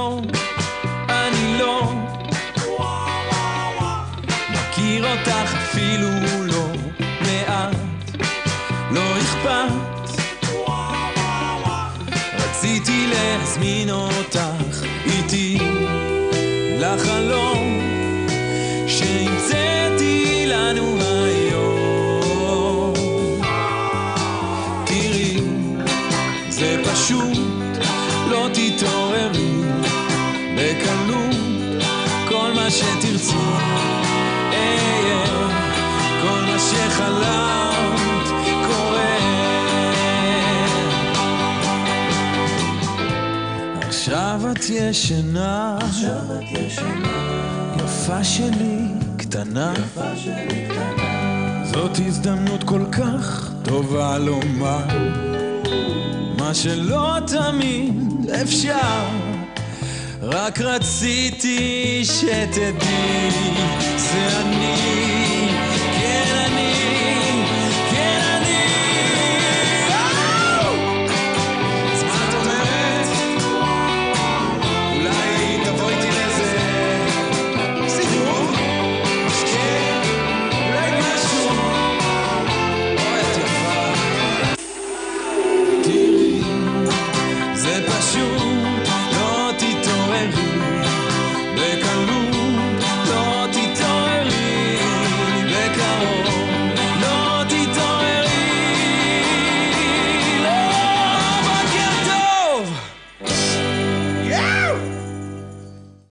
לא, אני לא מכיר אותך אפילו לא מעט, לא אכפת, רציתי להזמין אותך איתי לחלום שהמצאתי לנו היום. תראי, זה פשוט, לא תתעוררי בקלות, כל מה שתרצי אהיה, כל מה שחלמת קורה. עכשיו את ישנה, יפה שלי קטנה, זאת הזדמנות כל כך טובה לומר מה שלא תמיד אפשר. רק רציתי שתדעי, זה אני